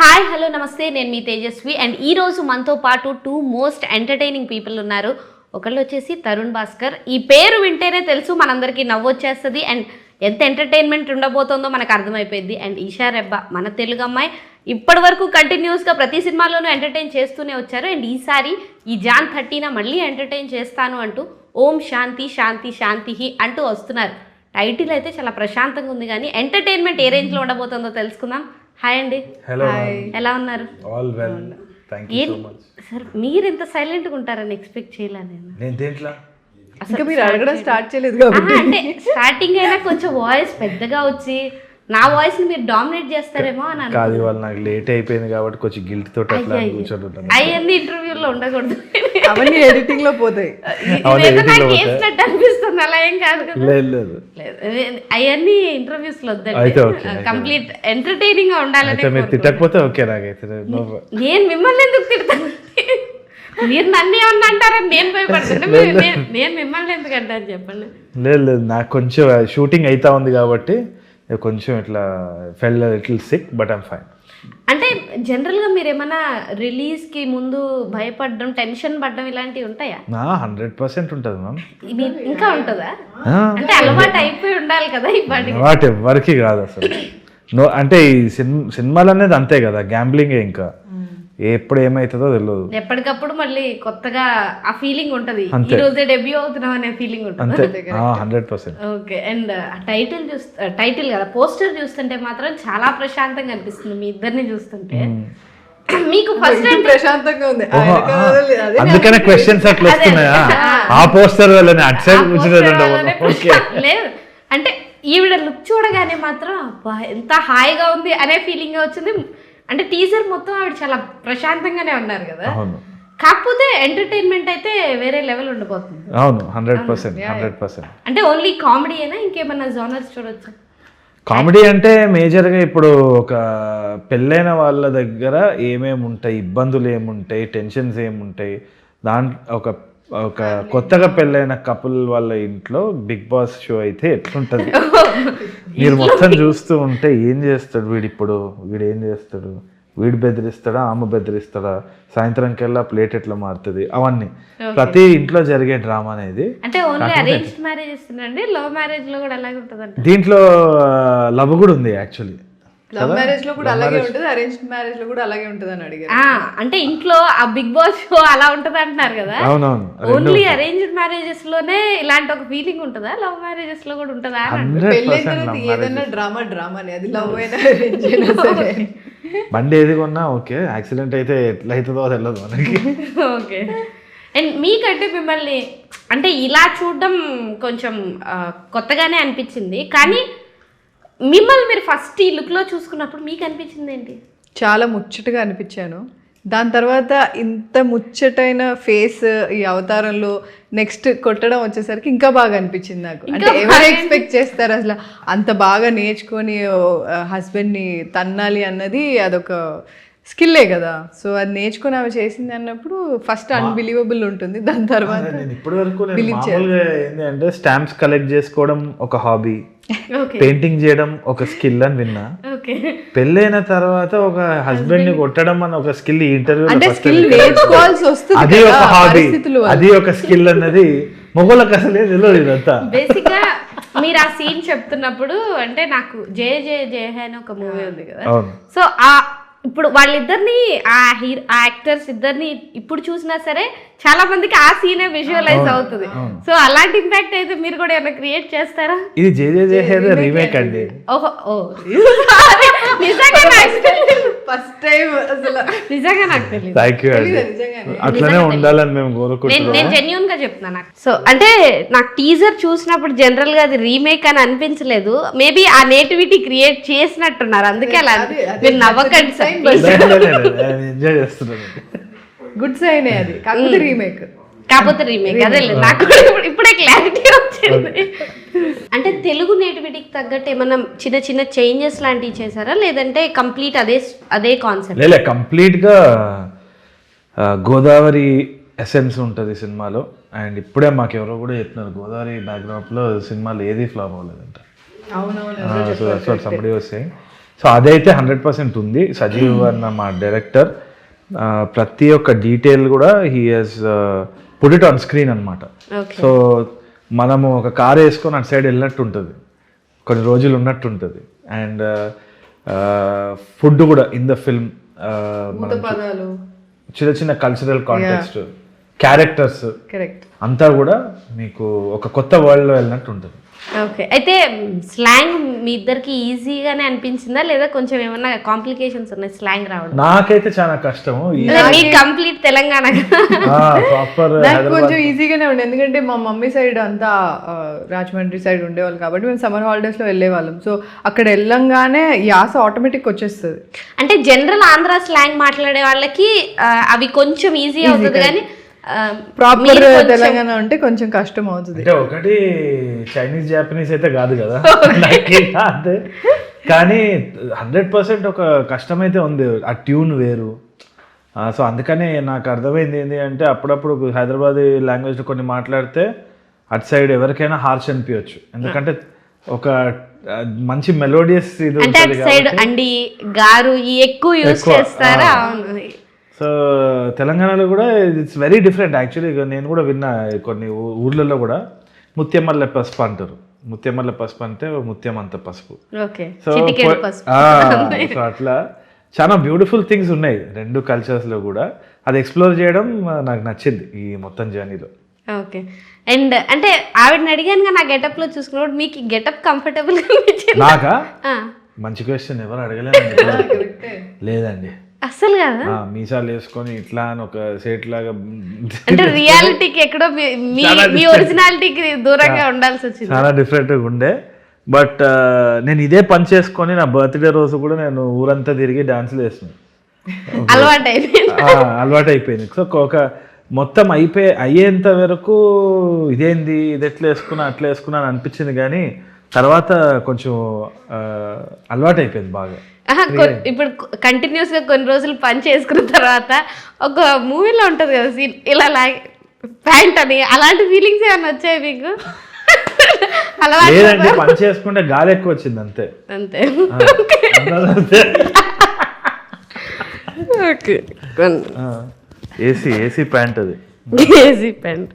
Hi hello నమస్తే, నేను మీ Tejaswi. And ఈరోజు మనతో పాటు టూ మోస్ట్ ఎంటర్టైనింగ్ పీపుల్ ఉన్నారు. ఒకళ్ళు వచ్చేసి తరుణ్ భాస్కర్. ఈ పేరు వింటేనే తెలుసు మనందరికీ నవ్వొచ్చేస్తుంది అండ్ ఎంత ఎంటర్టైన్మెంట్ ఉండబోతుందో మనకు అర్థమైపోయింది. అండ్ ఈషా రెబ్బా మన తెలుగు అమ్మాయి ఇప్పటి వరకు కంటిన్యూస్గా ప్రతి సినిమాలోనూ ఎంటర్టైన్ చేస్తూనే వచ్చారు. అండ్ ఈసారి ఈ జాన్ 30న మళ్ళీ ఎంటర్టైన్ చేస్తాను అంటూ ఓం శాంతి శాంతి శాంతి అంటూ వస్తున్నారు. టైటిల్ అయితే చాలా ప్రశాంతంగా ఉంది, కానీ ఎంటర్టైన్మెంట్ ఏ రేంజ్లో ఉండబోతుందో తెలుసుకుందాం. హాయ్ అండి. హలో, ఎలా ఉన్నారు? All well, thank you so much. Sir మీరు ఎంత సైలెంట్గా ఉంటారని ఎక్స్పెక్ట్ చేయలే నేను దేంట్లో ఇంకా మీరు అడగడం స్టార్ట్ చేయలేదు కాబట్టి అంటే స్టార్టింగ్ అయినా కొంచెం వాయిస్ పెద్దగా వచ్చి నా వాయిస్ ని మీరు డామినేట్ చేస్తారేమో అని కాదు, ఇవాళ నాకు లేట్ అయిపోయింది కాబట్టి కొంచెం గిల్ట్ తోటి అట్లా కూర్చోండి. అవన్నీ ఇంటర్వ్యూలో ఉండకూడదు, అవన్నీ ఎడిటింగ్ లో పోతాయి. అనిపిస్తుంది. అలా ఏం కాదు కదా, లేదు అవన్నీ ఇంటర్వ్యూస్ లో అయితే వద్దండి. ఓకే, కంప్లీట్ ఎంటర్టైనింగ్ గా ఉండాలని. మీరు తిట్టకపోతే ఓకే నాకైతే. నేను మిమ్మల్ని ఎందుకు తిడతాను? మీరు నన్ను ఏమన్నా అంటారని నేను భయపడుతున్నా. నేను మిమ్మల్ని ఎందుకు అంటాను చెప్పండి. లేదు, నాకు కొంచెం షూటింగ్ అవుతా ఉంది కాబట్టి కొంచెం ఇట్లా felt little sick, but I'm fine. అంటే జనరల్గా మీరు ఏమైనా రిలీజ్కి ముందు భయపడడం, టెన్షన్ పడడం ఇలాంటివి ఉంటాయా? 100% ఉంటుంది మ్యామ్. ఇంకా ఉంటుందా? అంటే అలవాటు అయిపోయి ఉండాలి కదా ఈ పాటికి. అలవాటు ఎవరికి కాదు అసలు. అంటే ఈ సినిమాలు అనేది అంతే కదా, గ్యాంబ్లింగే. ఇంకా ఎప్పుడు ఏమవుతుందో తెలియదు. ఎప్పటికప్పుడు మళ్ళీ కొత్తగా ఆ ఫీలింగ్ ఉంటుంది. ఈ రోజే డెబ్యూ అవుతున్నాం అనే ఫీలింగ్ ఉంటుంది. 100%. ఓకే. అండ్ టైటిల్ టైటిల్ కదా, పోస్టర్ చూస్తుంటే మాత్రం చాలా ప్రశాంతంగా అనిపిస్తుంది మీ ఇద్దరిని చూస్తుంటే. మీకు ఫస్ట్ టైం ప్రశాంతంగా ఉంది, అందుకనే క్వశ్చన్స్ అట్లా వస్తున్నాయా? ఆ పోస్టర్ వల్లనే అటు సైడ్ కూర్చునేది లేదు. అంటే ఈవిడ లుక్ చూడగానే మాత్రం అబ్బా ఎంత హాయిగా ఉంది అనే ఫీలింగ్ వచ్చింది. అంటే టీజర్ మొత్తం ఆవిడ చాలా ప్రశాంతంగానే ఉన్నారు కదా, కాకపోతే ఎంటర్టైన్మెంట్ అయితే వేరే లెవెల్ ఉండిపోతుంది. అవును, 100%. అంటే ఓన్లీ కామెడీ అయినా ఇంకేమన్నా జోనర్స్ చూడొచ్చు? కామెడీ అంటే మేజర్గా ఇప్పుడు ఒక పెళ్ళైన వాళ్ళ దగ్గర ఏమేమి ఉంటాయి, ఇబ్బందులు ఏముంటాయి, టెన్షన్స్ ఏముంటాయి, ఒక కొత్తగా పెళ్ళైన కపుల్ వాళ్ళ ఇంట్లో బిగ్ బాస్ షో అయితే ఎట్లుంటది మీరు మొత్తం చూస్తూ ఉంటే ఏం చేస్తాడు వీడు ఏం చేస్తాడు, వీడు బెదిరిస్తాడా, ఆమె బెదిరిస్తాడా, సాయంత్రంకెల్లా ప్లేట్ ఎట్లా మారుతుంది, అవన్నీ ప్రతి ఇంట్లో జరిగే డ్రామా అనేది. అంటే ఓన్లీ అరేంజ్డ్ మ్యారేజ్ ఇస్తున్నాండి, లవ్ మ్యారేజ్ లో కూడా అలాగే ఉంటుంది. దీంట్లో లవ్ కూడా ఉంది యాక్చువల్లీ. లవ్ మ్యారేజ్ లో కూడా అలాగే ఉంటుంది, అరేంజ్డ్ మ్యారేజ్ లో కూడా అలాగే ఉంటుంది అని అడిగారు. అంటే ఇంట్లో ఆ బిగ్ బాస్ షో అలా ఉంటది అంటున్నారు కదా. అవునవును, ఓన్లీ అరేంజ్డ్ మ్యారేజెస్ లోనే ఇలాంటి ఒక ఫీలింగ్ ఉంటుందా, లవ్ మ్యారేజెస్ లో కూడా ఉంటుందా? ఏదైనా డ్రామానే, అది లవ్ అయినా అరేంజ్ అయినా సరే. బండి ఏది కొన్నా ఓకే, యాక్సిడెంట్ అయితే ఎట్లా అవుతుందో తెలియదు మనకి. ఓకే. అండ్ మీకంటే మిమ్మల్ని అంటే ఇలా చూడడం కొంచెం కొత్తగానే అనిపించింది, కానీ మిమ్మల్ని మీరు ఫస్ట్ ఈ లుక్లో చూసుకున్నప్పుడు మీకు అనిపించింది ఏంటి? చాలా ముచ్చటగా అనిపించాను. దాని తర్వాత ఇంత ముచ్చటైన ఫేస్ ఈ అవతారంలో నెక్స్ట్ కొట్టడం వచ్చేసరికి ఇంకా బాగా అనిపించింది నాకు. అంటే ఎవరు ఎక్స్పెక్ట్ చేస్తారు అసలు అంత బాగా నేర్చుకొని హస్బెండ్ని తన్నాలి అన్నది అదొక స్కిల్లే కదా. సో అది నేర్చుకొని ఆమె చేసింది అన్నప్పుడు ఫస్ట్ అన్బిలీవబుల్ ఉంటుంది, దాని తర్వాత ఇప్పటి వరకు ఏంటి అంటే స్టాంప్స్ కలెక్ట్ చేసుకోవడం ఒక హాబీ, పెయింటింగ్ చేయడం ఒక స్కిల్ అని విన్నా. పెళ్ళైన తర్వాత ఒక హస్బెండ్ ని కొట్టడం అని ఒక స్కిల్ ఈ ఇంటర్వ్యూ నేర్చుకోవాల్సి వస్తుంది. అది ఒక హాబీ, అది ఒక స్కిల్ అన్నది మొగోళ్ళకి అసలే తెలియదు. ఇదంతా బేసిక్ గా మీరు ఆ సీన్ చెప్తున్నప్పుడు అంటే నాకు జయ జయ జయ అని ఒక మూవీ ఉంది కదా, సో ఆ ఇప్పుడు వాళ్ళిద్దరిని ఆ యాక్టర్స్ ఇద్దరిని ఇప్పుడు చూసినా సరే చాలా మందికి ఆ సీనే విజువలైజ్ అవుతుంది. సో అలాంటి ఇంపాక్ట్ అయితే మీరు కూడా ఏమైనా క్రియేట్ చేస్తారా? ఇది జే జే జే రీమేక్ అండి. ఫస్ట్ టైం అసలు నిజంగా నాకు తెలియదు. థాంక్యూ అండి, అట్లనే ఉండాలని మేము కోరుకుంటున్నాం. నేను జెన్యూన్ గా చెప్తున్నా. నాకు సో అంటే నాకు టీజర్ చూసినప్పుడు జనరల్ గా అది రీమేక్ అని అనిపించలేదు. మేబీ ఆ నేటివిటీ క్రియేట్ చేసినట్టున్నారు, అందుకే అలా. మీరు నవ్వకండి సార్, ఎంజాయ్ చేస్తున్నాను. గుడ్ సైన్ అది, కాకపోతే రీమేక్ అదే లేదు. నాకు ఇప్పుడే క్లారిటీ వచ్చింది. అంటే తెలుగు నేటివిటీకి తగ్గట్టు ఏమన్నా చిన్న చిన్న చేంజెస్ లాంటివి చేశారా, లేదంటే కంప్లీట్ అదే కాన్సెప్ట్? లేదు, కంప్లీట్ గా గోదావరి ఎసెన్స్ ఉంటుంది సినిమాలో. అండ్ ఇప్పుడే మాకు ఎవరో కూడా చెప్తున్నారు గోదావరి బ్యాక్గ్రౌండ్ లో సినిమాలో ఏది ఫ్లాప్ అవ్వలేదంట. అవునవును, సంబడి వస్తాయి. సో అదైతే 100% ఉంది. సజీవ్ అన్న మా డైరెక్టర్ ప్రతి ఒక్క డీటెయిల్ కూడా he he's put it on screen అనమాట. సో మనము ఒక కార్ వేసుకొని అటు సైడ్ వెళ్ళినట్టు ఉంటుంది, కొన్ని రోజులు ఉన్నట్టు ఉంటుంది. అండ్ ఫుడ్ కూడా ఇన్ ద ఫిల్మ్ చిన్న చిన్న కల్చరల్ కాంటెక్స్ట్, క్యారెక్టర్స్ అంతా కూడా మీకు ఒక కొత్త వరల్డ్లో వెళ్ళినట్టు ఉంటుంది. ఓకే, అయితే స్లాంగ్ మీ ఇద్దరికి ఈజీగానే అనిపించిందా లేదా కొంచెం ఏమన్నా కాంప్లికేషన్స్ ఉన్నాయి స్లాంగ్ రావడం? నాకైతే చాలా కష్టము. కంప్లీట్ తెలంగాణ ప్రాపర్ కొంచెం ఈజీగానే ఉండే, ఎందుకంటే మా మమ్మీ సైడ్ అంతా రాజమండ్రి సైడ్ ఉండేవాళ్ళు కాబట్టి మేము సమ్మర్ హాలిడేస్ లో వెళ్ళేవాళ్ళం. సో అక్కడ వెళ్ళంగానే యాస ఆటోమేటిక్ వచ్చేస్తుంది. అంటే జనరల్ ఆంధ్ర స్లాంగ్ మాట్లాడే వాళ్ళకి అవి కొంచెం ఈజీ అవుతుంది, కానీ ప్రాపర్ తెలంగాణ అంటే కొంచెం కష్టం అవుతుంది. అంటే ఒకటి చైనీస్ జాపనీస్ అయితే కాదు కదా, అదే కానీ 100% ఒక కష్టమైతే ఉంది. ఆ ట్యూన్ వేరు. సో అందుకనే నాకు అర్థమైంది ఏంటి అంటే అప్పుడప్పుడు హైదరాబాదీ లాంగ్వేజ్లో కొన్ని మాట్లాడితే అటు సైడ్ ఎవరికైనా హార్ష్ అనిపించచ్చు, ఎందుకంటే ఒక మంచి మెలోడియస్ ఇది సైడ్ అండి గారు ఎక్కువ యూజ్ చేస్తారా. సో తెలంగాణలో కూడా ఇట్స్ వెరీ డిఫరెంట్ యాక్చువల్లీ. నేను కూడా విన్నా కొన్ని ఊర్లలో కూడా ముత్యమల్లె పసుపు అంటారు. ముత్యమల్లె పసుపు అంటే ముత్యం అంత పసుపు. సో అట్లా చాలా బ్యూటిఫుల్ థింగ్స్ ఉన్నాయి రెండు కల్చర్స్లో కూడా. అది ఎక్స్ప్లోర్ చేయడం నాకు నచ్చింది ఈ మొత్తం జర్నీలో. ఓకే, అండ్ అంటే ఆవిడని అడిగాను నా గెటప్ లో చూసుకున్నప్పుడు మీకు గెటప్ కంఫర్టబుల్ నాకా? మంచి క్వశ్చన్, ఎవరు అడగలేదు. లేదండి అసలు కదా, మీసాలు వేసుకొని ఇట్లా అని ఒక సెట్ లాగా అంటే రియాలిటీకి ఎక్కడో మీ ఒరిజినాలిటీకి దూరంగా ఉండాల్సి వచ్చింది. చాలా డిఫరెంట్గా ఉండే. బట్ నేను ఇదే పని చేసుకొని నా బర్త్డే రోజు కూడా నేను ఊరంతా తిరిగి డాన్సులు వేస్తున్నాను. అలవాటు అయిపోయింది. సో ఒక మొత్తం అయ్యేంత వరకు ఇదేంది ఇది ఎట్లా వేసుకున్నా అట్లా వేసుకున్నా అని అనిపించింది, కానీ తర్వాత కొంచెం అలవాటు అయిపోయింది బాగా. ఇప్పుడు కంటిన్యూస్ గా కొన్ని రోజులు పని చేసుకున్న తర్వాత ఒక మూవీలో ఉంటది కదా సీన్, ఇలా ప్యాంట్ అని, అలాంటి ఫీలింగ్స్ ఏమైనా వచ్చాయి మీకు? లేదండి, పని చేసుకుంటే గాలి ఎక్కువ వచ్చింది అంతే. అంతే. ఏసీ ప్యాంట్ అది, ఏసీ ప్యాంట్.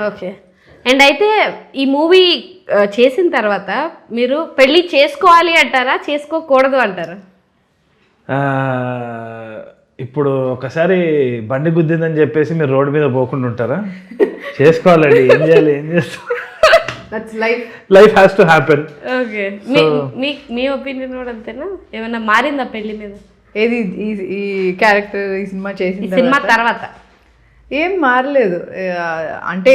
ఓకే, అండ్ అయితే ఈ మూవీ చేసిన తర్వాత మీరు పెళ్ళి చేసుకోవాలి అంటారా, చేసుకోకూడదు అంటారా? ఇప్పుడు ఒకసారి బండి గుద్దిందని చెప్పేసి మీరు రోడ్డు మీద పోకుండా ఉంటారా? చేసుకోవాలండి, ఏం చేయాలి, ఏం చేస్తాం, life has to happen. Okay, me opinion కూడా అంతేనా? ఏమైనా మారిందా పెళ్లి మీద? ఏది ఈ క్యారెక్టర్ ఈ సినిమా చేసిన సినిమా తర్వాత ఏం మారలేదు. అంటే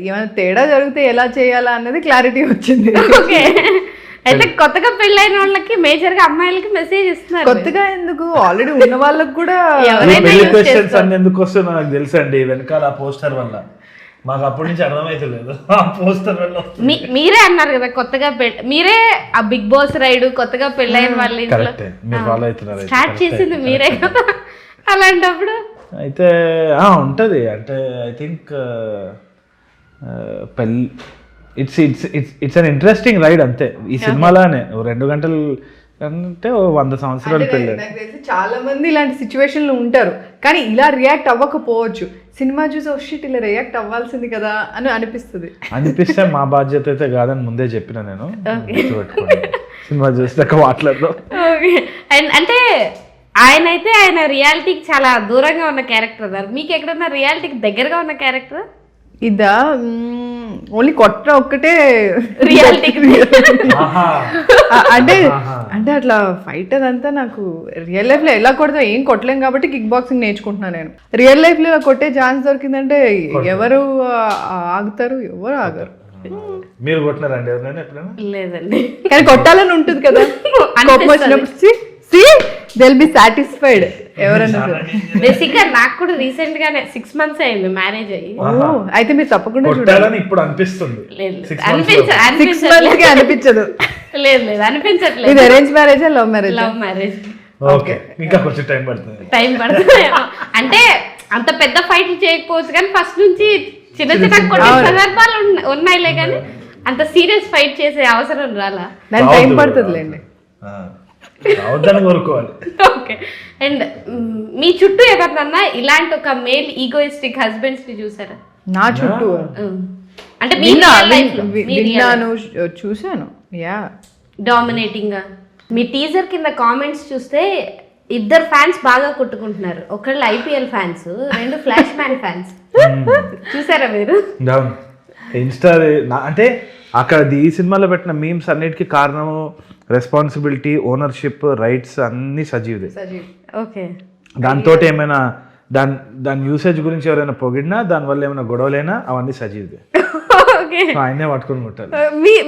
ఏమైనా తేడా జరిగితే ఎలా చేయాలా అన్నది క్లారిటీ వచ్చింది. ఓకే, అయితే కొత్తగా పెళ్ళైన వాళ్ళకి మేజర్ గా అమ్మాయిలకి మెసేజ్ ఇస్తున్నారు. కొత్తగా ఎందుకు, ఆల్రెడీ ఉన్న వాళ్ళకి కూడా క్వశ్చన్స్ అన్ని ఎందుకు వస్తుందో నాకు తెలుసు అండి, వెనకాల ఆ పోస్టర్ వల్ల మాకు అప్పటి నుంచి అర్థమైతలేదు. ఆ పోస్టర్ వల్ల మీరే అన్నారు కదా కొత్తగా మీరే ఆ బిగ్ బాస్ రైడ్ కొత్తగా పెళ్ళైన వాళ్ళు స్టార్ట్ చేసింది మీరే కదా. అలాంటప్పుడు అయితే ఉంటుంది. అంటే ఐ థింక్ పెళ్ళి ఇట్స్ అన్ ఇంట్రెస్టింగ్ రైడ్ అంతే. ఈ సినిమాలోనే 2 గంటలు అంటే 100 సంవత్సరాలు పెళ్ళి. చాలా మంది ఇలాంటి సిచ్యువేషన్లు ఉంటారు, కానీ ఇలా రియాక్ట్ అవ్వకపోవచ్చు. సినిమా చూసి షిట్ ఇలా రియాక్ట్ అవ్వాల్సింది కదా అని అనిపిస్తే మా బాధ్యత అయితే కాదని ముందే చెప్పిన నేను. సినిమా చూసాక మాట్లాడదాం. అంటే ఆయన రియాలిటీకి చాలా దూరంగా ఉన్న క్యారెక్టర్ అన్నారు. మీకు ఎక్కడన్నా రియాలిటీకి దగ్గరగా ఉన్న క్యారెక్టర్? ఇదా ఓన్లీ కొట్ట ఒక్కటే రియాలిటీకి. అంటే అట్లా ఫైట్ అదంతా నాకు రియల్ లైఫ్ లో ఎలా కొడతా ఏం కొట్టలేం కాబట్టి కిక్ బాక్సింగ్ నేర్చుకుంటున్నాను నేను. రియల్ లైఫ్ లో కొట్టే ఛాన్స్ దొరికిందంటే ఎవరు ఆగుతారు? ఎవరు ఆగరు. మీరు కొట్టినారండి ఎవరైనా ఎప్పుడైనా? లేదండి, కానీ కొట్టాలని ఉంటుంది కదా. they'll be satisfied ఎవరన్నా. బేసిక్గా నాకు కూడా రీసెంట్ గానే 6 months అయింది మ్యారేజ్ అయ్యి. అయితే మీరు తప్పకుండా చూడాలని ఇప్పుడు అనిపిస్తుంది. అనిపించదు. లేదు అనిపించట్లేదు. ఇది arrange marriage love marriage? Love marriage. Okay, ఇంకా కొంచెం టైం పడుతుంది. అంటే అంత పెద్ద ఫైట్లు చేయకపోవచ్చు, కానీ ఫస్ట్ నుంచి చిన్న కొన్ని సందర్భాలు ఉన్నాయిలే, కానీ అంత సీరియస్ ఫైట్ చేసే అవసరం రాలా? దాని టైం పడుతుందిలేండి. రావద్దని కోరుకోవాలి. ఓకే. అండ్ మీ చుట్టూ ఎవరినన్నా ఇలాంటి ఒక మేల్ ఈగోయిస్టిక్ హస్బెండ్స్ ని చూసారా? నా చుట్టూ అంటే మీ విన్నాను, చూశాను. యా, డామినేటింగ్ గా. మీ టీజర్ కింద కామెంట్స్ చూస్తే ఇద్దరు ఫ్యాన్స్ బాగా కొట్టుకుంటున్నారు. ఒకళ్ళు ఐపీఎల్ ఫ్యాన్స్, రెండు ఫ్లాష్ మ్యాన్ ఫ్యాన్స్. చూసారా మీరు? ఇన్స్టా అంటే అక్కడ ఈ సినిమాలో పెట్టిన మీమ్స్ అన్నిటికీ కారణము రెస్పాన్సిబిలిటీ, ఓనర్షిప్, రైట్స్ అన్ని సజీవ్దే. ఓకే. దాంతో ఏమైనా దాని యూసేజ్ గురించి ఎవరైనా పొగిడినా, దానివల్ల ఏమైనా గొడవలైనా అవన్నీ సజీవ్దే. ఆయనే పట్టుకుని కొట్టాలి.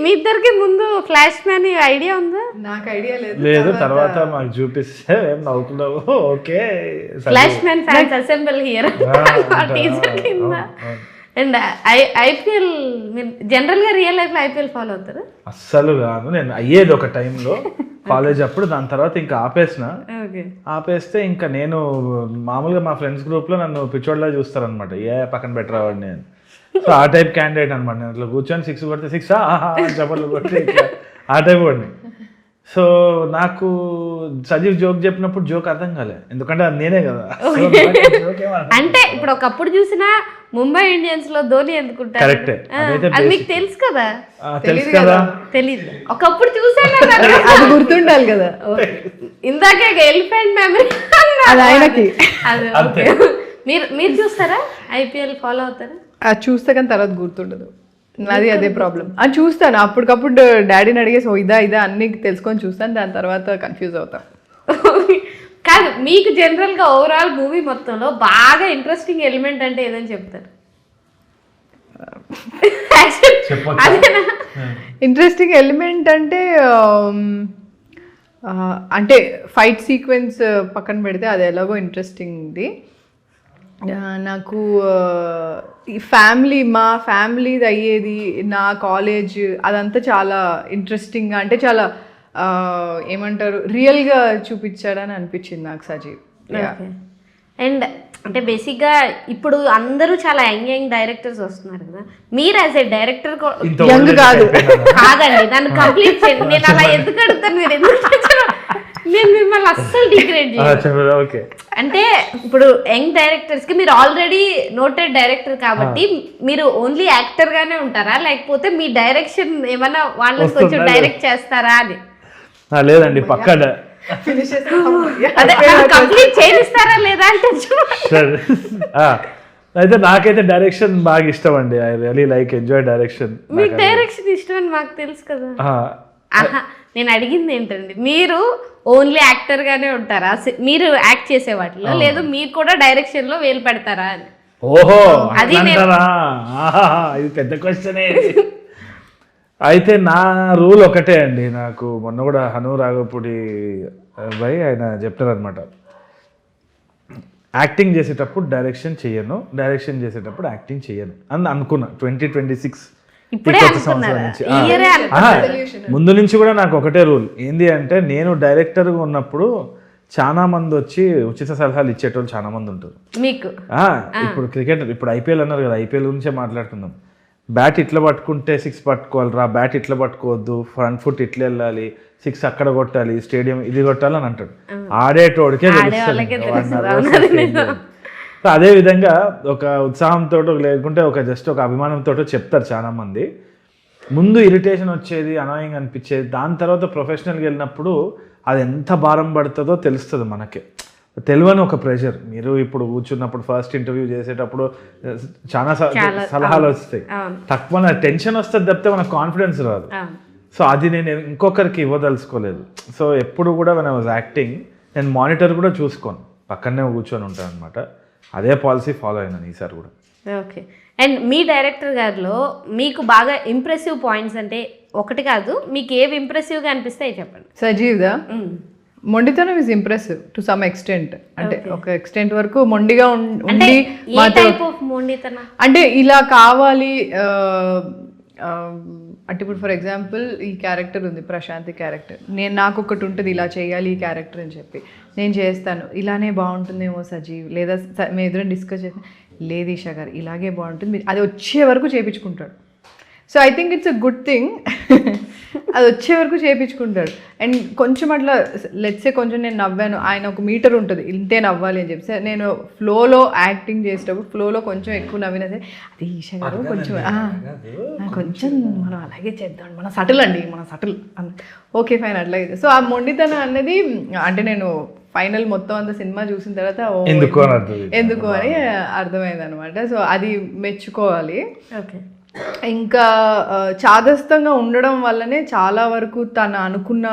మీ ఇద్దరికి ముందు ఫ్లాష్ మ్యాన్ ఐడియా ఉందా? నాకు ఐడియా లేదు. తర్వాత మాకు చూపిస్తే ఏం నవ్వుకున్నావు. Okay, flash man fans assemble here teaser కింద. అండ్ ఐపీఎల్ జనరల్ గా రియల్ లైఫ్ లో ఐపీఎల్ ఫాలో అవుతారు? అస్సలు కాదు. నేను అయ్యేది ఒక టైంలో కాలేజ్ అప్పుడు, దాని తర్వాత ఇంకా ఆపేస్తే ఇంకా నేను మామూలుగా మా ఫ్రెండ్స్ గ్రూప్ లో నన్ను పిచ్చోడ్లా చూస్తారనమాట. పక్కన బెటర్ అవ్వండి అని. సో ఆ టైప్ క్యాండిడేట్ అనమాట. నేను ఇట్లా కూర్చొని 6 కొడితే 6 చెప్పలు కొట్టి ఇట్లా ఆ టైప్ వాడిని. సో నాకు సజీవ్ జోక్ చెప్పినప్పుడు జోక్ అర్థం కాలే, ఎందుకంటే అది నేనే కదా. అంటే ఇప్పుడు ఒకప్పుడు చూసినా ముంబై ఇండియన్స్ లో ధోని ఎందుకుంటారు? కరెక్టే, అది మీకు తెలుసు కదా? తెలుసు కదా. తెలీదు, ఒకప్పుడు చూసాను. అది గుర్తుండాలి కదా. ఇందాకే ఎలిఫెంట్ మెమరీ అది ఆయనకి. మీరు చూస్తారా? ఐపీఎల్ ఫాలో అవుతారా? అది చూస్తే కానీ తర్వాత గుర్తుండదు. నాది అదే ప్రాబ్లం. అది చూస్తాను అప్పటికప్పుడు, డాడీని అడిగేసి ఇదా అన్ని తెలుసుకొని చూస్తాను, దాని తర్వాత కన్ఫ్యూజ్ అవుతాను. కాదు, మీకు జనరల్ గా ఓవరాల్ మూవీ మొత్తంలో బాగా ఇంట్రెస్టింగ్ ఎలిమెంట్ అంటే ఏదని చెప్తారు? ఇంట్రెస్టింగ్ ఎలిమెంట్ అంటే ఫైట్ సీక్వెన్స్ పక్కన పెడితే అది ఎలాగో ఇంట్రెస్టింగ్ది. నాకు ఈ మా ఫ్యామిలీది అయ్యేది, నా కాలేజ్, అదంతా చాలా ఇంట్రెస్టింగ్గా, అంటే చాలా ఏమంటారు, రియల్గా చూపించాడని అనిపించింది నాకు సజీవ్. అండ్ అంటే బేసిక్గా ఇప్పుడు అందరూ చాలా యంగ్ డైరెక్టర్స్ వస్తున్నారు కదా, మీరు యాజ్ ఏ డైరెక్టర్ యంగ్ కాదండి, నన్ను కంప్లీట్ చేయండి. నేను అలా ఎందుకు అడుగుతాను, మీరు ఎందుకు? నేను మిమ్మల్ని అస్సలు డిగ్రేడ్ చేయను. అంటే ఇప్పుడు యంగ్ డైరెక్టర్స్ కి మీరు ఆల్రెడీ నోటెడ్ డైరెక్టర్ కాబట్టి మీరు ఓన్లీ యాక్టర్ గానే ఉంటారా, లేకపోతే మీ డైరెక్షన్ ఏమైనా వాళ్ళకి కొంచెం డైరెక్ట్ చేస్తారా అని? లేదండి, పక్కా కంప్లీట్ చేయిస్తారా లేదా అంటే. అయితే నాకైతే డైరెక్షన్ బాగా ఇష్టం అండి. I really like enjoy direction. మీకు డైరెక్షన్ ఇష్టం అని మాకు తెలుసు కదా. నేను అడిగింది ఏంటండి, మీరు ఓన్లీ యాక్టర్ గానే ఉంటారా, మీరు యాక్ట్ చేసే వాటిలో, లేదు మీరు కూడా డైరెక్షన్ లో వేలు పెడతారా అని? ఓహో, అది ఇది పెద్ద క్వశ్చనే. అయితే నా రూల్ ఒకటే అండి. నాకు మొన్న కూడా హను రాఘవపూడి భయ్ ఆయన చెప్తారనమాట, యాక్టింగ్ చేసేటప్పుడు డైరెక్షన్ చేయను, డైరెక్షన్ చేసేటప్పుడు యాక్టింగ్ చేయను అని అనుకున్నా. 2026 ముందు నుంచి కూడా నాకు ఒకటే రూల్ ఏంది అంటే, నేను డైరెక్టర్గా ఉన్నప్పుడు చాలా మంది వచ్చి ఉచిత సలహాలు ఇచ్చేటోళ్ళు చాలా మంది ఉంటారు మీకు. ఇప్పుడు క్రికెట్, ఇప్పుడు ఐపీఎల్ అన్నారు కదా, ఐపీఎల్ గురించే మాట్లాడుకుందాం. బ్యాట్ ఇట్లా పట్టుకుంటే 6 పట్టుకోవాలిరా, బ్యాట్ ఇట్లా పట్టుకోవద్దు, ఫ్రంట్ ఫుట్ ఇట్లా వెళ్ళాలి, 6 అక్కడ కొట్టాలి, స్టేడియం ఇది కొట్టాలి అని అంటాడు. ఆడేటోడికే తెలుస్తుంది. అదే విధంగా ఒక ఉత్సాహంతో లేకుంటే ఒక జస్ట్ ఒక అభిమానంతో చెప్తారు చాలా మంది. ముందు ఇరిటేషన్ వచ్చేది, అనాయింగ్ అనిపించేది, దాని తర్వాత ప్రొఫెషనల్గా వెళ్ళినప్పుడు అది ఎంత భారం పడుతుందో తెలుస్తుంది మనకి. తెలియని ఒక ప్రెషర్. మీరు ఇప్పుడు కూర్చున్నప్పుడు ఫస్ట్ ఇంటర్వ్యూ చేసేటప్పుడు చాలా సలహాలు వస్తాయి, తక్కువ టెన్షన్ వస్తుంది తప్పితే మనకు కాన్ఫిడెన్స్ రాదు. సో అది నేను ఇంకొకరికి ఇవ్వదలుచుకోలేదు. సో ఎప్పుడు కూడా వెన్ ఐ వాజ్ యాక్టింగ్ నేను మానిటర్ కూడా చూసుకోను, పక్కనే కూర్చొని ఉంటాను అనమాట. అదే పాలసీ ఫాలో అయినాను ఈసారి కూడా. ఓకే. అండ్ మీ డైరెక్టర్ గారిలో మీకు బాగా ఇంప్రెసివ్ పాయింట్స్ అంటే ఒకటి కాదు, మీకు ఏవి ఇంప్రెసివ్గా అనిపిస్తాయి చెప్పండి. సజీవ్దా మొండితనం is impressive to some extent. అంటే ఒక ఎక్స్టెంట్ వరకు మొండిగా ఉండి, అంటే ఇలా కావాలి అంటే ఇప్పుడు ఫర్ ఎగ్జాంపుల్ ఈ క్యారెక్టర్ ఉంది, ప్రశాంతి క్యారెక్టర్, నాకు ఒకటి ఉంటుంది ఇలా చేయాలి ఈ క్యారెక్టర్ అని చెప్పి నేను చేస్తాను, ఇలానే బాగుంటుందేమో సజీవ్, లేదా మేము ఎదురైనా డిస్కస్ చేస్తాను, లేదు ఈషా గారు ఇలాగే బాగుంటుంది, అది వచ్చే వరకు చేయించుకుంటాడు. So I think it's a good thing. అది వచ్చే వరకు చేయించుకుంటాడు. అండ్ కొంచెం అట్లా లెట్సే కొంచెం నేను నవ్వాను, ఆయన ఒక మీటర్ ఉంటుంది ఇంతే నవ్వాలి అని చెప్పి నేను ఫ్లోలో యాక్టింగ్ చేసేటప్పుడు ఫ్లోలో కొంచెం ఎక్కువ నవ్వినా సరే అది ఈషా గారు కొంచెం కొంచెం మనం అలాగే చేద్దాం, మన సటిల్ అండి, మన సటిల్ అన్న ఓకే ఫైన్ అట్లాగే. సో ఆ మొండితనం అన్నది అంటే నేను ఫైనల్ మొత్తం అంత సినిమా చూసిన తర్వాత ఎందుకు అని అర్థమైంది అనమాట. సో అది మెచ్చుకోవాలి. ఓకే. ఇంకా చాదస్తంగా ఉండడం వల్లనే చాలా వరకు తను అనుకున్న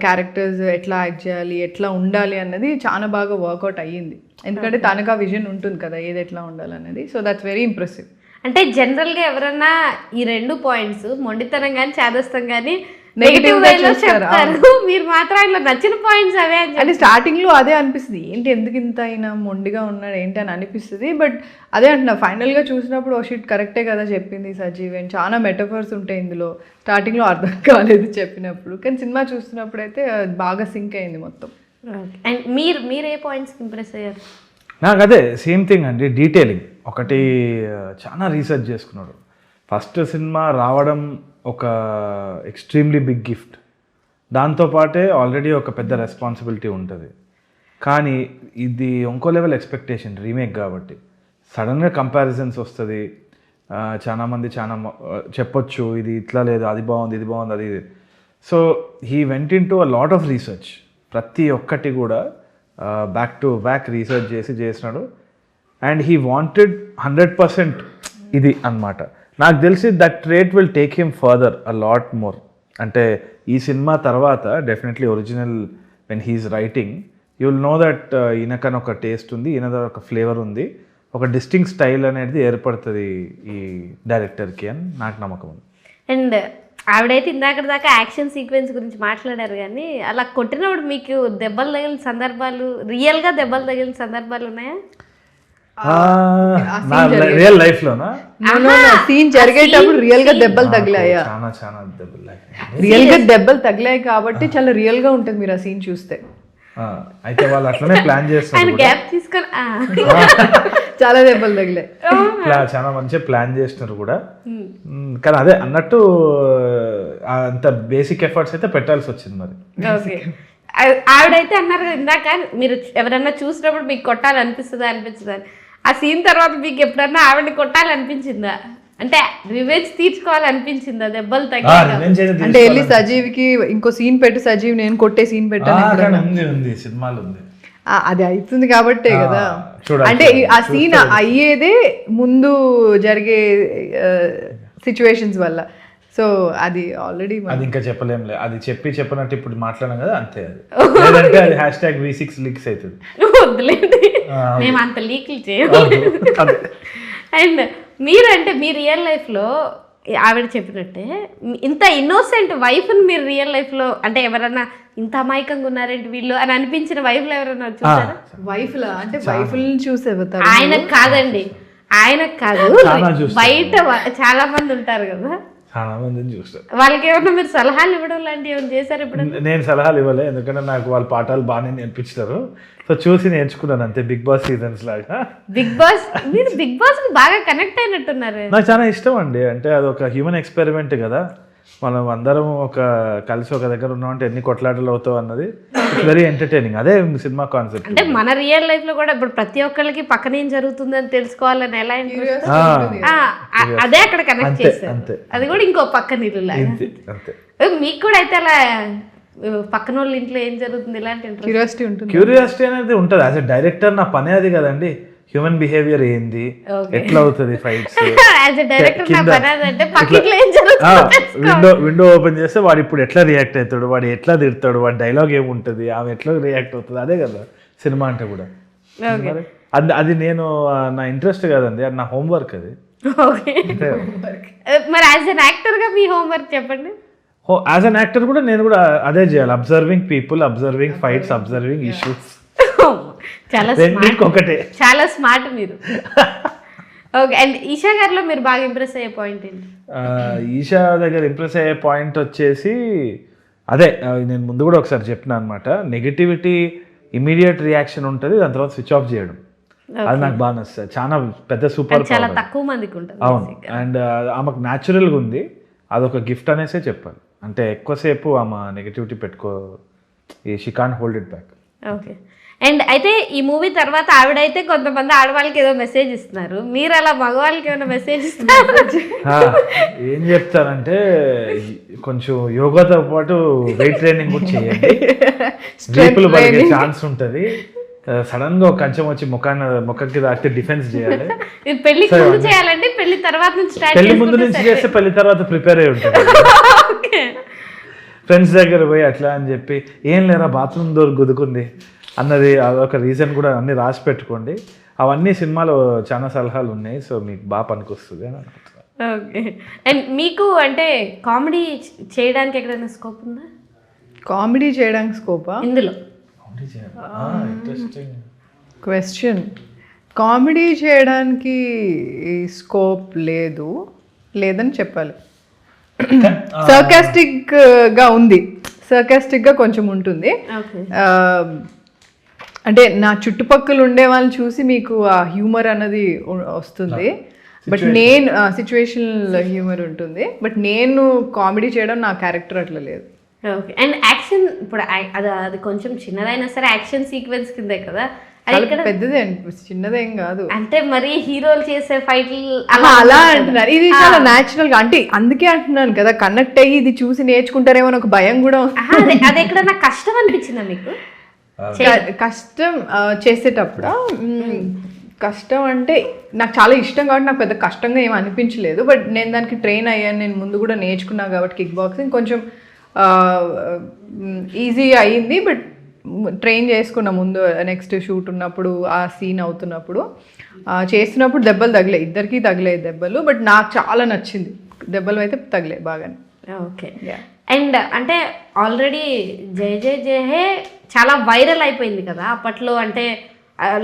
క్యారెక్టర్స్ ఎట్లా యాక్ట్ చేయాలి, ఎట్లా ఉండాలి అన్నది చాలా బాగా వర్కౌట్ అయ్యింది. ఎందుకంటే తనకు ఆ విజన్ ఉంటుంది కదా ఏది ఎట్లా ఉండాలన్నది. So that's very impressive. అంటే జనరల్గా ఎవరన్నా ఈ 2 పాయింట్స్ మొండితనం కానీ చేదస్తం కానీ నెగిటివ్ వేలో చెప్తారు, మీరు మాత్రం ఇలా నచ్చిన పాయింట్స్ అవే అని అంటే స్టార్టింగ్ లో అదే అనిపిస్తుంది, ఏంటి ఎందుకు ఇంత అయినా మొండిగా ఉన్నాడు ఏంటి అని అనిపిస్తుంది. బట్ అదే అంటున్నా ఫైనల్ గా చూసినప్పుడు ఓ షిట్ కరెక్టే కదా చెప్పింది సజీవ్ అని. చాలా మెటఫర్స్ ఉంటాయి ఇందులో, స్టార్టింగ్ లో అర్థం కాలేదు చెప్పినప్పుడు, కానీ సినిమా చూస్తున్నప్పుడు అయితే బాగా సింక్ అయింది మొత్తం. అండ్ మీరు ఏ పాయింట్స్ ఇంప్రెస్ అయ్యారు? నాకు అదే సేమ్ థింగ్ అండి, డీటెయిలింగ్ ఒకటి చాలా రీసెర్చ్ చేసుకున్నాడు. ఫస్ట్ సినిమా రావడం ఒక ఎక్స్ట్రీమ్లీ బిగ్ గిఫ్ట్, దాంతోపాటే ఆల్రెడీ ఒక పెద్ద రెస్పాన్సిబిలిటీ ఉంటుంది. కానీ ఇది ఇంకో లెవెల్ ఎక్స్పెక్టేషన్, రీమేక్ కాబట్టి సడన్గా కంపారిజన్స్ వస్తుంది. చాలామంది చెప్పొచ్చు ఇది ఇట్లా లేదు, అది బాగుంది, ఇది బాగుంది, అది ఇది. So he went into a lot of research, ప్రతి ఒక్కటి కూడా బ్యాక్ టు బ్యాక్ రీసెర్చ్ చేసినాడు. అండ్ హీ వాంటెడ్ 100% ఇది అన్నమాట. నాకు తెలిసి that rate will take him further a lot more. అంటే ఈ సినిమా తర్వాత definitely original when he's writing you will know that ఈయనకని ఒక టేస్ట్ ఉంది, ఈయన ఒక ఫ్లేవర్ ఉంది, ఒక డిస్టింక్ట్ స్టైల్ అనేది ఏర్పడుతుంది ఈ డైరెక్టర్కి అని నాకు నమ్మకం ఉంది. అండ్ ఆవిడైతే ఇందాక దాకా యాక్షన్ సీక్వెన్స్ గురించి మాట్లాడారు, కానీ అలా కొట్టినప్పుడు మీకు దెబ్బలు తగిలిన సందర్భాలు, రియల్గా దెబ్బలు తగిలిన సందర్భాలు ఉన్నాయా? రియల్ లైఫ్ లోనా? సీన్ జరిగేటప్పుడు రియల్ గా దెబ్బలు తగిలాయా? చాలా దెబ్బలు రియల్ గా దెబ్బలు తగిలాయి కాబట్టి చాలా రియల్ గా ఉంటుంది మీరు ఆ సీన్ చూస్తే. అయితే వాళ్ళు అట్లనే ప్లాన్ చేస్తారు, గ్యాప్ తీసుకొని చాలా దెబ్బలు తగిలాయి, చాలా మంచిగా ప్లాన్ చేస్తున్నారు కూడా. కానీ అదే అన్నట్టు అంత బేసిక్ ఎఫర్ట్స్ అయితే పెట్టాల్సి వచ్చింది మరి. ఓకే. ఆవిడైతే అన్నారు కదా ఇందాక, మీరు ఎవరన్నా చూసినప్పుడు మీకు కొట్టాలనిపిస్తుందా అనిపించదా, ఆ సీన్ తర్వాత మీకు ఎప్పుడన్నా ఆవిడని కొట్టాలనిపించిందా? అంటే రివెంజ్ తీర్చుకోవాలనిపించిందా దెబ్బలు తగ్గి? అంటే వెళ్ళి సజీవ్కి ఇంకో సీన్ పెట్టు, సజీవ్ నేను కొట్టే సీన్ పెట్టాను సినిమాలు ఉంది, అది అవుతుంది కాబట్టే కదా. అంటే ఆ సీన్ అయ్యేదే ముందు జరిగే సిచ్యువేషన్స్ వల్ల. సో అది ఆల్రెడీ అది ఇంకా చెప్పలేంలే, అది చెప్పినట్టు ఇప్పుడు మాట్లాడాం కదా అంతే. అది లేదంటే అది #V6 లీక్స్ అవుతుంది. వద్దులేండి, మేము అంత లీక్లు చేయము. అండ్ మీరు అంటే మీ రియల్ లైఫ్లో ఆవిడ చెప్పినట్టే ఇంత ఇన్నోసెంట్ వైఫ్ని మీరు రియల్ లైఫ్లో అంటే ఎవరన్నా ఇంత అమాయకంగా ఉన్నారేంటి వీళ్ళు అని అనిపించిన వైఫ్లు ఎవరన్నా చూసారా? వైఫ్లా అంటే వైఫ్ని చూసే ఆయనకు కాదండి, ఆయనకు కాదు, బయట చాలా మంది ఉంటారు కదా, చాలా మందిని చూస్తారు. వాళ్ళకి ఏమన్నా మీరు సలహాలు ఇవ్వడం లాంటివి ఏమైనా చేశారు ఇప్పుడు? నేను సలహాలు ఇవ్వలే, ఎందుకంటే నాకు వాళ్ళ పాఠాలు బాగానే నేర్పించారు. సో చూసి నేర్చుకున్నాను అంతే, బిగ్ బాస్ సీజన్స్ లాగా. బిగ్ బాస్, మీరు బిగ్ బాస్ కి బాగా కనెక్ట్ అయినట్టున్నారు. నాకు చాలా ఇష్టం అండి, అంటే అది ఒక హ్యూమన్ ఎక్స్పెరిమెంట్ కదా. మనం అందరం కలిసి ఒక దగ్గర ఉన్నామంటే ఎన్ని కొట్లాటలు అవుతావు అన్నది వెరీ ఎంటర్టైనింగ్. అదే సినిమా కాన్సెప్ట్. అంటే మన రియల్ లైఫ్ లో కూడా ఇప్పుడు ప్రతి ఒక్కరికి పక్కన ఏం జరుగుతుందని తెలుసుకోవాలని ఎలా అదే అక్కడ కనెక్ట్ చేస్తారు. అది కూడా ఇంకో పక్కన ఇల్లు. మీకు కూడా అయితే అలా పక్కన వాళ్ళ ఇంట్లో ఏం జరుగుతుంది ఇలాంటి క్యూరియాసిటీ ఉంటుంది. క్యూరియాసిటీ అనేది ఉంటుంది. యాజ్ ఎ డైరెక్టర్ నా పనే అది కదండి, హ్యూమన్ బిహేవియర్ ఏంది, ఎట్లా అవుతుంది ఫైట్స్. విండో ఓపెన్ చేస్తే వాడు ఇప్పుడు ఎట్లా రియాక్ట్ అవుతాడు, వాడు ఎట్లా తిడతాడు, వాడి డైలాగ్ ఏముంటుంది, ఆమె ఎట్లా రియాక్ట్ అవుతుంది, అదే కదా సినిమా అంటే కూడా. అది నేను నా ఇంట్రెస్ట్ కదండి, అది నా హోంవర్క్. అది మరి యాజ్ అన్ యాక్టర్ గా మీ హోంవర్క్ చెప్పండి. యాజ్ అన్ యాక్టర్ కూడా నేను కూడా అదే చేయాలి, observing people, observing fights, observing issues. చాలా స్మార్ట్ మీరు. ఓకే. అండ్ ఈషా గారిలో మీరు బాగా ఇంప్రెస్ అయ్యే పాయింట్ ఏంటి? ఈషా దగ్గర ఇంప్రెస్ అయ్యే పాయింట్ వచ్చేసి అదే నేను ముందు కూడా ఒకసారి చెప్పిన అనమాట, నెగిటివిటీ ఇమీడియట్ రియాక్షన్ ఉంటుంది, దాని తర్వాత స్విచ్ ఆఫ్ చేయడం. అది నాకు బాగా నచ్చుతుంది. చాలా పెద్ద సూపర్ చాలా తక్కువ మందికి ఉంటుంది. అవును. అండ్ ఆమెకు న్యాచురల్గా ఉంది, అదొక గిఫ్ట్ అనేసే చెప్పాలి. అంటే ఎక్కువసేపు ఆమె నెగిటివిటీ పెట్టుకో, she can't hold it back. Okay. And అయితే ఈ మూవీ తర్వాత ఆవిడైతే కొంతమంది ఆడవాళ్ళకి ఏదో మెసేజ్ ఇస్తున్నారు, మీరు అలా మగవాళ్ళకి ఏమైనా మెసేజ్ ఇస్తారు? ఏం చెప్తానంటే కొంచెం యోగాతో పాటు వెయిట్ ట్రైనింగ్ కూడా చేయండి, వీపులు పడిగే ఛాన్స్ ఉంటుంది. సడన్ గా ఒక కంచెం వచ్చి ముఖానికి తాకితే డిఫెన్స్ చేయాలి. ఇది పెళ్లికి ముందు చేయాలంటే పెళ్లి తర్వాత నుంచి స్టార్ట్ పెళ్లి ముందు నుంచి చేస్తే పెళ్లి తర్వాత ప్రిపేర్ అయి ఉంటుంది. ఫ్రెండ్స్ దగ్గర పోయి అట్లా అని చెప్పి ఏం లేరా బాత్రూమ్ డోర్ గుద్దుకుంది అన్నది అదొక రీజన్ కూడా అన్ని రాసి పెట్టుకోండి. అవన్నీ సినిమాలో చాలా సలహాలు ఉన్నాయి, సో మీకు బాగా పనికొస్తుంది అని అనుకుంటున్నాను. ఓకే. అండ్ మీకు అంటే కామెడీ చేయడానికి ఎక్కడైనా స్కోప్ ఉందా? కామెడీ చేయడానికి స్కోపా ఇందులో? క్వశ్చన్. కామెడీ చేయడానికి స్కోప్ లేదని చెప్పాలి. సర్కాస్టిక్గా ఉంది, సర్కాస్టిక్గా కొంచెం ఉంటుంది. అంటే నా చుట్టుపక్కల ఉండే వాళ్ళని చూసి మీకు ఆ హ్యూమర్ అన్నది వస్తుంది, బట్ నేను సిచ్యువేషనల్ హ్యూమర్ ఉంటుంది, బట్ నేను కామెడీ చేయడం నా క్యారెక్టర్ అట్లా లేదు. ఓకే. అండ్ యాక్షన్ ఇప్పుడు అది కొంచెం చిన్నదైనా సరే యాక్షన్ సీక్వెన్స్ కిందే కదా, పెద్దదే చిన్నదేం కాదు. అంటే మరి హీరోలు చేసే ఫైట్లు అలా అంటున్నారు, ఇది చాలా న్యాచురల్ గా, అంటే అందుకే అంటున్నాను కదా, కనెక్ట్ అయ్యి ఇది చూసి నేర్చుకుంటారేమో అని ఒక భయం కూడా. అది ఎక్కడన్నా కష్టం అనిపించిందా మీకు? కష్టం చేసేటప్పుడు కష్టం అంటే నాకు చాలా ఇష్టం కాబట్టి నాకు పెద్ద కష్టంగా ఏమి అనిపించలేదు, బట్ నేను దానికి ట్రైన్ అయ్యాను, నేను ముందు కూడా నేర్చుకున్నా కాబట్టి కిక్ బాక్సింగ్ కొంచెం ఈజీ అయ్యింది, బట్ ట్రైన్ చేసుకున్నా ముందు. నెక్స్ట్ షూట్ ఉన్నప్పుడు ఆ సీన్ అవుతున్నప్పుడు చేస్తున్నప్పుడు దెబ్బలు తగిలే, ఇద్దరికి తగిలేదు దెబ్బలు, బట్ నాకు చాలా నచ్చింది, దెబ్బలు అయితే తగిలే బాగానే. ఓకే. అండ్ అంటే ఆల్రెడీ జై జై జై హే చాలా వైరల్ అయిపోయింది కదా అప్పట్లో, అంటే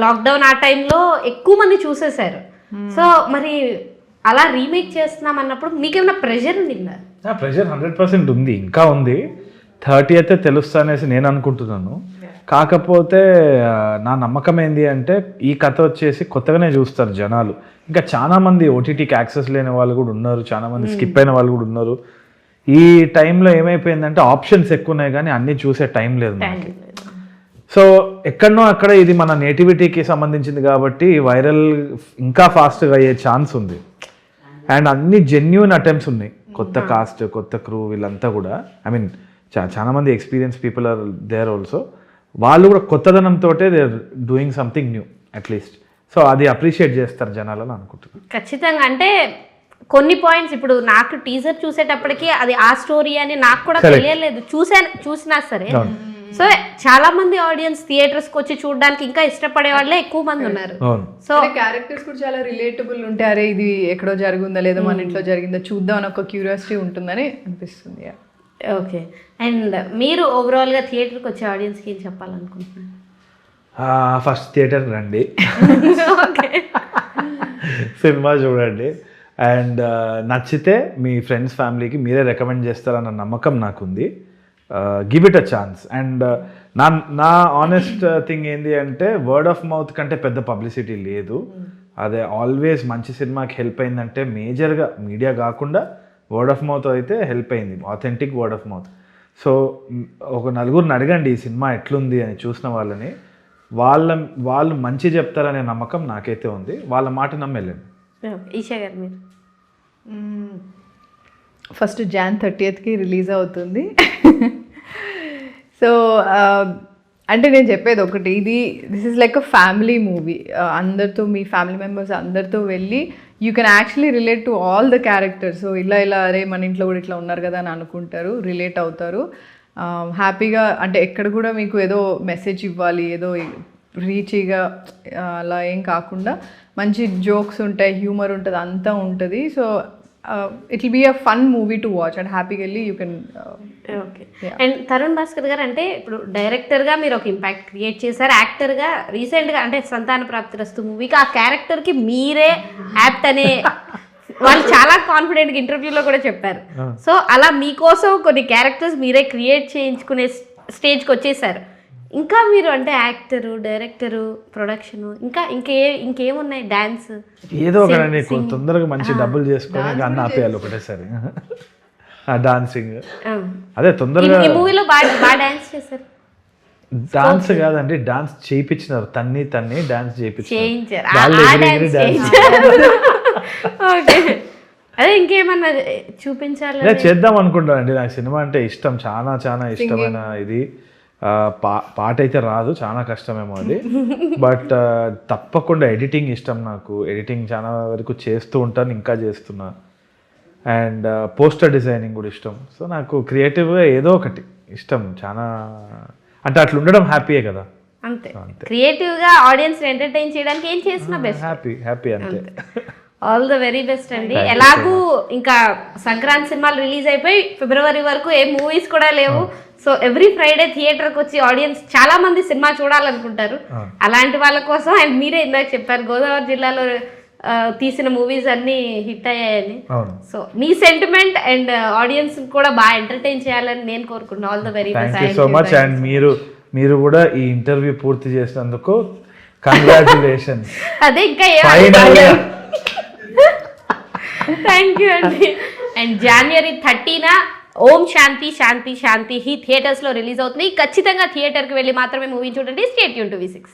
లాక్డౌన్ ఆ టైంలో ఎక్కువ మంది చూసేశారు. సో మరి అలా రీమేక్ చేస్తున్నాం అన్నప్పుడు మీకేమైనా ప్రెషర్ ఉండిందా? ప్రెషర్ 100% ఉంది, ఇంకా ఉంది. 30 అయితే తెలుస్తా అనేసి నేను అనుకుంటున్నాను. కాకపోతే నా నమ్మకం ఏంటి అంటే ఈ కథ వచ్చేసి కొత్తగానే చూస్తారు జనాలు. ఇంకా చాలా మంది ఓటీటీకి యాక్సెస్ లేని వాళ్ళు కూడా ఉన్నారు, చాలా మంది స్కిప్ అయిన వాళ్ళు కూడా ఉన్నారు. ఈ టైంలో ఏమైపోయిందంటే ఆప్షన్స్ ఎక్కువ ఉన్నాయి కానీ అన్నీ చూసే టైం లేదు మనకి. సో ఎక్కడనో అక్కడ ఇది మన నేటివిటీకి సంబంధించింది కాబట్టి వైరల్ ఇంకా ఫాస్ట్గా అయ్యే ఛాన్స్ ఉంది. అండ్ అన్ని జెన్యూన్ అటెంప్ట్స్ ఉన్నాయి, కొత్త కాస్ట్ కొత్త క్రూ వీళ్ళంతా కూడా. ఐ మీన్ చాలా మంది experience people are there also. వాళ్ళు కూడా కొత్తదనంతో they are doing something new at least. సో అది అప్రిషియేట్ చేస్తారు జనాలని అనుకుంటున్నాను. ఖచ్చితంగా. అంటే కొన్ని పాయింట్స్ ఇప్పుడు నాకు టీజర్ చూసేటప్పటికి అది ఆ స్టోరీ అని నాకు కూడా తెలియలేదు, చూసినా సరే. సో చాలా మంది ఆడియన్స్ థియేటర్స్ కి వచ్చి చూడడానికి ఇంకా ఇష్టపడే వాళ్ళే ఎక్కువ మంది ఉన్నారు. సో క్యారెక్టర్స్ కూడా చాలా రిలేటబుల్ ఉంటాయి, అరే ఇది ఎక్కడో జరిగిందా లేదా మన ఇంట్లో జరిగిందా చూద్దాం అని ఒక క్యూరియాసిటీ ఉంటుందని అనిపిస్తుంది. ఓకే. అండ్ మీరు ఓవరాల్గా థియేటర్కి వచ్చే ఆడియన్స్కి ఏం చెప్పాలనుకుంటున్నారు? ఫస్ట్ థియేటర్ రండి, సినిమా చూడండి, అండ్ నచ్చితే మీ ఫ్రెండ్స్ ఫ్యామిలీకి మీరే రికమెండ్ చేస్తారన్న నమ్మకం నాకుంది. Give it a chance. And నా ఆనెస్ట్ థింగ్ ఏంటి అంటే వర్డ్ ఆఫ్ మౌత్ కంటే పెద్ద పబ్లిసిటీ లేదు. అదే ఆల్వేస్ మంచి సినిమాకి హెల్ప్ అయిందంటే మేజర్గా మీడియా కాకుండా వర్డ్ ఆఫ్ మౌత్ అయితే హెల్ప్ అయింది, authentic word of mouth. So ఒక నలుగురిని అడగండి ఈ సినిమా ఎట్లుంది అని, చూసిన వాళ్ళని, వాళ్ళు మంచి చెప్తారనే నమ్మకం నాకైతే ఉంది. వాళ్ళ మాట నమ్మెళ్ళండి. ఈషా గారు మీరు? ఫస్ట్ Jan 30th రిలీజ్ అవుతుంది. సో అంటే నేను చెప్పేది ఒకటి, this is like a family movie. అందరితో మీ ఫ్యామిలీ మెంబర్స్ అందరితో వెళ్ళి you can actually relate to all the characters. So ఇలా అరే మన ఇంట్లో కూడా ఇట్లా ఉన్నారు కదా అని అనుకుంటారు, రిలేట్ అవుతారు హ్యాపీగా. అంటే ఎక్కడ కూడా మీకు ఏదో మెసేజ్ ఇవ్వాలి, ఏదో రీచీగా అలా ఏం కాకుండా మంచి జోక్స్ ఉంటాయి, హ్యూమర్ ఉంటుంది, అంతా ఉంటుంది. So it will be a fun movie to watch and హ్యాపీగా వెళ్ళి you can. Okay. And Tarun Bhaskar గారు అంటే ఇప్పుడు డైరెక్టర్గా మీరు ఒక ఇంపాక్ట్ క్రియేట్ చేశారు, యాక్టర్గా రీసెంట్గా అంటే సంతాన ప్రాప్తిరస్తు మూవీకి ఆ క్యారెక్టర్కి మీరే యాప్ట్ అనే వాళ్ళు చాలా కాన్ఫిడెంట్గా ఇంటర్వ్యూలో కూడా చెప్పారు. సో అలా మీకోసం కొన్ని క్యారెక్టర్స్ మీరే క్రియేట్ చేయించుకునే స్టేజ్కి వచ్చేసారు. ఇంకా మీరు అంటే యాక్టరు, డైరెక్టరు, ప్రొడక్షను ఇంకేమున్నాయి? డాన్స్? ఏదో ఒకటి తొందరగా మంచి డబ్బులు చేసుకొని ఇంకా అన్న ఆపేయాలి ఒకటేసారి. డాన్సింగ్ అదే తొందరగా. ఈ మూవీలో బాగా డాన్స్ చేశారు. డాన్స్ కాదండి, డాన్స్ చేయించినారు, తన్ని డాన్స్ చేయించారు. డాన్స్ ఓకే, అదే ఇంకేమన్నా చూపించాలి చేద్దాం అనుకుంటానండి. నాకు సినిమా అంటే ఇష్టం, చాలా చాలా ఇష్టమైన ఇది. పాట అయితే రాదు, చాలా కష్టమేమో అది. బట్ తప్పకుండా ఎడిటింగ్ ఇష్టం నాకు. ఎడిటింగ్ చాలా వరకు చేస్తూ ఉంటాను, ఇంకా చేస్తున్నా. అండ్ పోస్టర్ డిజైనింగ్ కూడా ఇష్టం. సో నాకు క్రియేటివ్గా ఏదో ఒకటి ఇష్టం చాలా. అంటే అట్లా ఉండడం హ్యాపీయే కదా. అంతే, క్రియేటివ్ గా ఆడియన్స్ ఎంటర్టైన్ చేయడానికి ఏం చేసినా బెస్ట్. హ్యాపీ అంతే. ఆల్ ద వెరీ బెస్ట్ అండి. ఎలాగూ ఇంకా సంక్రాంతి సినిమాలు రిలీజ్ అయిపోయి ఫిబ్రవరి వరకు ఏ మూవీస్ కూడా లేవు. సో ఎవ్రీ ఫ్రైడే థియేటర్కి వచ్చి ఆడియన్స్ చాలా మంది సినిమా చూడాలనుకుంటారు. అలాంటి వాళ్ళ కోసం, అండ్ మీరే ఇందాక చెప్పారు గోదావరి జిల్లాలో తీసిన మూవీస్ అన్ని హిట్ అయ్యాయని. So me sentiment and audience కూడా బాగా ఎంటర్టైన్ చేయాలని నేను కోరుకుంటున్నాను. All the very best. Thank you so much. And మీరు కూడా ఈ ఇంటర్వ్యూ పూర్తి చేసినందుకు కంగ్రాచులేషన్స్. అదే ఇంకా థ్యాంక్ యూ అండి. అండ్ January 30న ఓం శాంతి శాంతి శాంతి థియేటర్స్లో రిలీజ్ అవుతుంది. ఖచ్చితంగా థియేటర్కి వెళ్ళి మాత్రమే మూవీ చూడండి. Stay tune to V6.